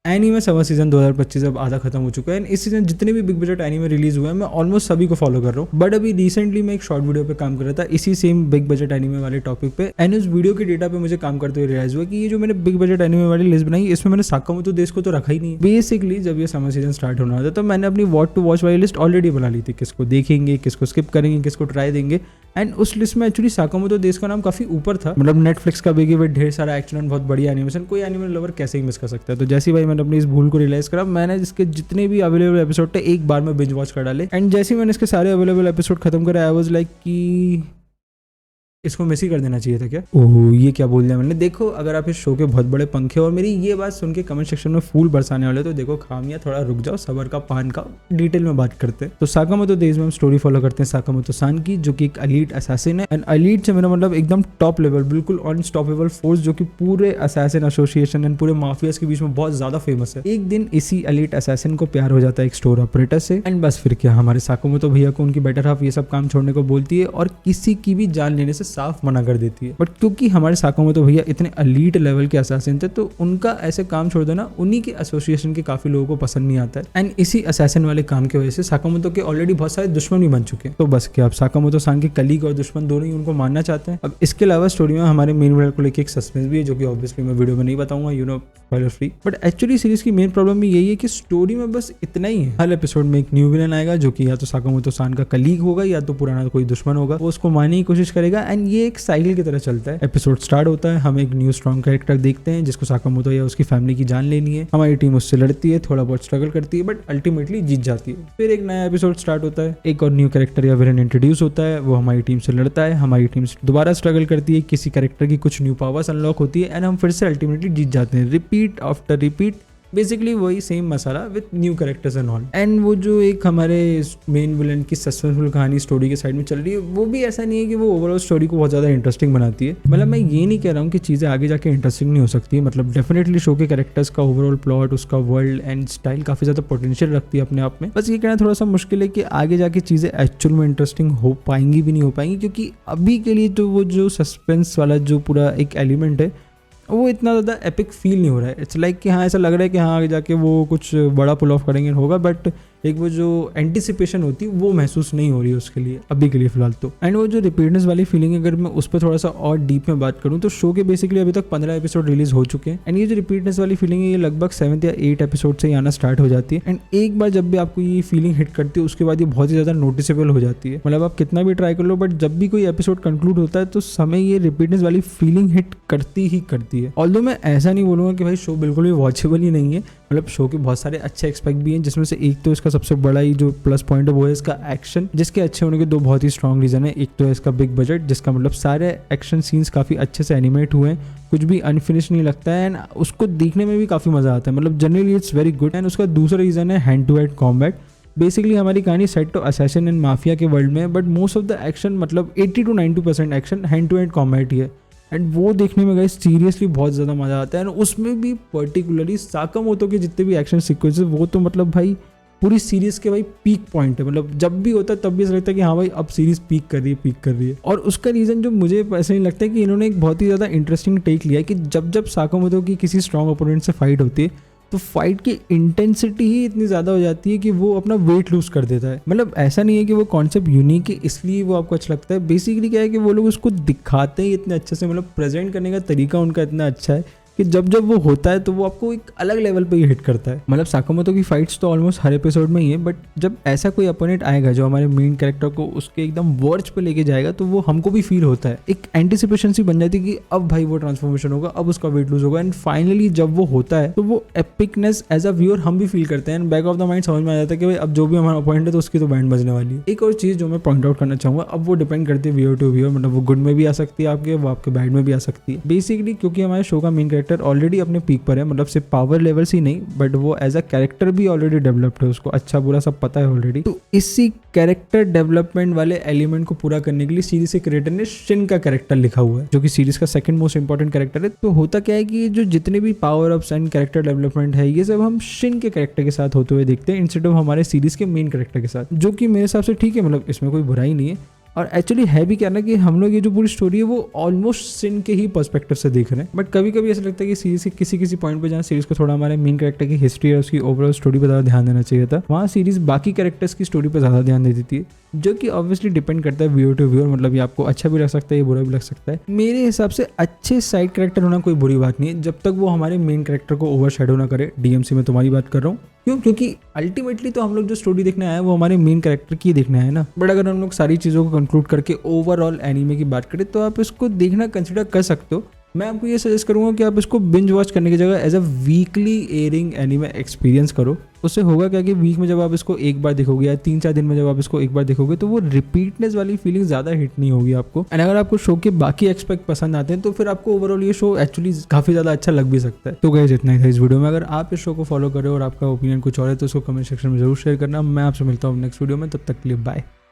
Anime summer season 2025 अब आधा खत्म हो चुका है एंड इस सीजन जितने भी बिग बजट एनीमे रिलीज हुए हैं मैं ऑलमोस्ट सभी को फॉलो कर रहा हूँ। बट अभी रिसेंटली मैं एक शॉर्ट वीडियो पे काम कर रहा था इसी सेम बिग बजट एनीमे वाले टॉपिक पे एंड उस वीडियो के डेटा पे मुझे काम करते हुए रियलाइज हुआ कि ये जो मैंने बिग बजट एनीमे वाली लिस्ट बनाई इसमें मैंने साकामोतो डेज़ को तो रखा ही नहीं। बेसिकली जब ये समर सीजन स्टार्ट होना था तो मैंने अपनी वॉट टू वॉच वाली लिस्ट ऑलरेडी बना ली थी, किसको देखेंगे, किसको स्किप करेंगे, किसको ट्राई देंगे। एंड उस लिस्ट में एक्चुअली साकामोतो डेज़ का नाम काफी ऊपर था। मतलब नेटफ्लिक्स का बिग इवेंट, ढेर सारा एक्शन और बहुत बढ़िया एनिमेशन, कोई एनिमे लवर कैसे ही मिस कर सकता है। तो जैसे भाई मैंने अपनी इस भूल को रियलाइज करा, मैंने इसके जितने भी अवेलेबल एपिसोड थे एक बार में बिंज वॉच कर डाले एंड जैसे ही मैंने इसके सारे अवेलेबल एपिसोड खत्म करे आई वाज लाइक कि इसको मिस ही कर देना चाहिए था क्या। ओह ये क्या बोल दिया मैंने। देखो अगर आप इस शो के बहुत बड़े पंखे और मेरी ये बात सुन के कमेंट सेक्शन में फूल बरसाने वाले तो देखो खामिया थोड़ा रुक जाओ, सबर का पान का, डिटेल में बात करते हैं। तो साकामोतो डेज़ में हम स्टोरी फॉलो करते हैं साकामोतो सान की, जो कि एक एलीट असैसिन है एंड एलीट से मेरा मतलब एकदम टॉप लेवल, बिल्कुल अनस्टॉपेबल फोर्स जो कि पूरे असैसिन एसोसिएशन एंड पूरे माफियाज के बीच में बहुत ज्यादा फेमस है। एक दिन इसी एलीट असैसिन को प्यार हो जाता है एक स्टोर ऑपरेटर से एंड बस फिर क्या, हमारे साकामोतो भैया को उनकी बेटर हाफ ये सब काम छोड़ने को बोलती है और किसी की भी जान लेने से साफ मना कर देती है। बट क्योंकि हमारे साकामोतो भैया इतने एलीट लेवल के असैसिन थे तो उनका ऐसे काम छोड़ देना उन्हीं के एसोसिएशन के काफी लोगों को पसंद नहीं आता है एंड इसी असैसिन वाले काम की वजह से साकामोतो के ऑलरेडी बहुत सारे दुश्मन भी बन चुके हैं। तो बस क्या अब साकामोतो सान के कलीग और दुश्मन दोनों ही उनको मारना चाहते हैं। अब इसके अलावा स्टोरी में हमारे मेन विलन को लेकर एक सस्पेंस भी है जो कि ऑब्वियसली मैं वीडियो में नहीं बताऊंगा, you know spoiler free. But actually series की मेन प्रॉब्लम भी यही है कि स्टोरी में बस इतना ही है, हर एपिसोड में एक न्यू विलन आएगा जो कि या तो साकामोतो सान का कलीग होगा या तो पुराना कोई दुश्मन होगा, वो उसको मारने की कोशिश करेगा एंड ये एक साइकिल की तरह चलता है। एपिसोड स्टार्ट होता है, हम एक न्यू स्ट्रॉन्ग कैरेक्टर देखते हैं जिसको साकामोतो या उसकी फैमिली की जान लेनी है। हमारी टीम उससे लड़ती है, थोड़ा बहुत स्ट्रगल करती है बट अल्टीमेटली जीत जाती है। फिर एक नया एपिसोड स्टार्ट होता है, एक और न्यू कैरेक्टर या विलन इंट्रोड्यूस होता है, वो हमारी टीम से लड़ता है, हमारी टीम से दोबारा स्ट्रगल करती है, किसी कैरेक्टर की कुछ न्यू पावर्स अनलॉक होती है एंड हम फिर से अल्टीमेटली जीत जाते हैं। रिपीट आफ्टर रिपीट, बेसिकली वही same masala with new characters and all. And वो जो एक हमारे मेन विलन की सस्पेंसफुल कहानी स्टोरी के साइड में चल रही है वो भी ऐसा नहीं है कि वो ओवरऑल स्टोरी को बहुत ज़्यादा इंटरेस्टिंग बनाती है। मतलब मैं ये नहीं कह रहा हूँ कि चीज़ें आगे जाके इंटरेस्टिंग नहीं हो सकती, मतलब डेफिनेटली शो के कैरेक्टर्स का ओवरऑल प्लॉट, उसका वर्ल्ड एंड स्टाइल काफ़ी ज़्यादा पोटेंशियल रखती है अपने आप में। बस ये कहना थोड़ा सा मुश्किल है कि आगे जाके चीज़ें एक्चुअल में इंटरेस्टिंग हो पाएंगी भी नहीं हो पाएंगी, क्योंकि अभी के लिए तो वो जो सस्पेंस वाला जो पूरा एक एलिमेंट है वो इतना ज़्यादा एपिक फील नहीं हो रहा है। इट्स लाइक कि हाँ ऐसा लग रहा है कि हाँ आगे जाके वो कुछ बड़ा पुल ऑफ करेंगे होगा, बट एक वो जो एंटिसिपेशन होती है वो महसूस नहीं हो रही है उसके लिए अभी के लिए फिलहाल तो। एंड वो जो रिपीटनेस वाली फीलिंग है, अगर मैं उस पर थोड़ा सा और डीप में बात करूँ तो शो के बेसिकली अभी तक 15 एपिसोड रिलीज हो चुके हैं एंड ये जो रिपीटनेस वाली फीलिंग है ये लगभग 7 या 8 एपिसोड से आना स्टार्ट हो जाती है एंड एक बार जब भी आपको ये फीलिंग हिट करती है उसके बाद ये बहुत ही ज़्यादा नोटिसेबल हो जाती है। मतलब आप कितना भी ट्राई कर लो बट जब भी कोई एपिसोड कंक्लूड होता है तो समय ये रिपीटनेस वाली फीलिंग हिट करती ही करती है। ऑल्दो मैं ऐसा नहीं बोलूँगा कि भाई शो बिल्कुल भी वॉचेबल ही नहीं है, मतलब शो के बहुत सारे अच्छे एक्सपेक्ट भी हैं, जिसमें से एक तो इसका सबसे बड़ा ही जो प्लस पॉइंट है वो है इसका एक्शन, जिसके अच्छे होने के दो बहुत ही स्ट्रॉन्ग रीजन है। एक तो है इसका बिग बजट, जिसका मतलब सारे एक्शन सीन्स काफ़ी अच्छे से एनिमेट हुए हैं, कुछ भी अनफिनिश नहीं लगता है एंड उसको देखने में भी काफ़ी मज़ा आता है, मतलब generally it's very good. And उसका दूसरा रीज़न है hand to hand combat. Basically हमारी कहानी सेट तो असैसिन एंड माफिया के वर्ल्ड में है but most of the action, मतलब 80 to 90% action hand to hand combat ही है एंड वो देखने में गाइस सीरियसली बहुत ज़्यादा मज़ा आता है। एंड उसमें भी पर्टिकुलरली साकामोतो के जितने भी एक्शन सीक्वेंसेस वो तो मतलब भाई पूरी सीरीज के भाई पीक पॉइंट है, मतलब जब भी होता है तब भी ऐसा लगता है कि हाँ भाई अब सीरीज पीक कर रही है। और उसका रीज़न जो मुझे पर्सनली लगता है कि इन्होंने एक बहुत ही ज़्यादा इंटरेस्टिंग टेक लिया है कि जब साकामोतो की किसी स्ट्रॉन्ग ओपोनेंट से फाइट होती है तो फाइट की इंटेंसिटी ही इतनी ज़्यादा हो जाती है कि वो अपना वेट लूज कर देता है। मतलब ऐसा नहीं है कि वो कॉन्सेप्ट यूनिक है इसलिए वो आपको अच्छा लगता है, बेसिकली क्या है कि वो लोग उसको दिखाते ही इतने अच्छे से, मतलब प्रेजेंट करने का तरीका उनका इतना अच्छा है कि जब वो होता है तो वो आपको एक अलग लेवल पे ही हिट करता है। मतलब साकामोतो की फाइट्स तो ऑलमोस्ट हर एपिसोड में ही है बट जब ऐसा कोई अपोनेंट आएगा जो हमारे मेन कैरेक्टर को उसके एकदम वर्ज पे लेके जाएगा तो वो हमको भी फील होता है, एक एंटिसिपेशन सी बन जाती है कि अब भाई वो ट्रांसफॉर्मेशन होगा, अब उसका वेट लूज होगा एंड फाइनली जब वो होता है तो वो एपिकनेस एज अ व्यूअर हम भी फील करते हैं and back of the mind समझ में आ जाता है कि भाई अब जो भी हमारा अपोनेंट है तो उसकी तो बैंड बजने वाली है। एक और चीज़ जो मैं पॉइंट आउट करना चाहूँगा, अब वो डिपेंड करती है व्यूअर टू व्यूअर, मतलब वो गुड में भी आ सकती है आपके, वो आपके बैड में भी आ सकती है। बेसिकली क्योंकि हमारे शो का मेन कैरेक्टर ऑलरेडी अपने पीक पर है, मतलब सिर्फ पावर लेवल्स ही नहीं बट वो एज अ कैरेक्टर भी ऑलरेडी डेवलप्ड है, उसको अच्छा बुरा सब पता है ऑलरेडी। तो इसी कैरेक्टर डेवलपमेंट वाले एलिमेंट को पूरा करने के लिए सीरीज के क्रिएटर ने शिन का कैरेक्टर लिखा हुआ है जो कि सीरीज का सेकंड मोस्ट इंपॉर्टेंट कैरेक्टर है। तो होता क्या है कि जो जितने भी power ups and character development है ये सब हम शिन के कैरेक्टर के साथ होते हुए देखते हैं इंस्टेड ऑफ हमारे सीरीज के मेन कैरेक्टर के साथ, जो कि मेरे हिसाब से ठीक है, मतलब इसमें कोई बुराई नहीं है। और एक्चुअली है भी क्या ना कि हम लोग ये जो पूरी स्टोरी है वो ऑलमोस्ट सिन के ही पर्सपेक्टिव से देख रहे हैं, बट कभी कभी ऐसा लगता है कि सीरीज के किसी पॉइंट पे जहाँ सीरीज को थोड़ा हमारे मेन कैरेक्टर की हिस्ट्री और उसकी ओवरऑल स्टोरी पर ज़्यादा ध्यान देना चाहिए था, वहाँ सीरीज बाकी कैरेक्टर्स की स्टोरी पर ज़्यादा ध्यान दे देती है, जो कि ऑब्वियसली डिपेंड करता है व्यूअर टू व्यूअर। मतलब ये आपको अच्छा भी लग सकता है, ये बुरा भी लग सकता है। मेरे हिसाब से अच्छे साइड कैरेक्टर होना कोई बुरी बात नहीं है, जब तक वो हमारे मेन कैरेक्टर को ओवरशैडो ना करे। डीएमसी में तुम्हारी बात कर रहा हूँ, क्योंकि अल्टीमेटली तो हम लोग जो स्टोरी देखने आए हैं वो हमारे मेन कैरेक्टर की देखना है ना। बट अगर हम लोग सारी चीज़ों को कंक्लूड करके ओवरऑल एनीमे की बात करें तो आप इसको देखना कंसिडर कर सकते हो। मैं आपको ये सजेस्ट करूंगा कि आप इसको बिंज वॉच करने की जगह as a weekly airing anime experience करो। उससे होगा क्या कि वीक में जब आप इसको एक बार देखोगे या 3-4 दिन में जब आप इसको एक बार देखोगे तो वो रिपीटनेस वाली फीलिंग ज़्यादा हिट नहीं होगी आपको। एंड अगर आपको शो के बाकी एक्सपेक्ट पसंद आते हैं तो फिर आपको ओवरऑल ये शो एक्चुअली काफ़ी ज़्यादा अच्छा लग भी सकता है। तो गाइस इतना ही था इस वीडियो में। अगर आप इस शो को फॉलो करो और आपका ओपिनियन कुछ और है तो उसको कमेंट सेक्शन में जरूर शेयर करना। मैं आपसे मिलता हूँ नेक्स्ट वीडियो में, तब तक के लिए बाय।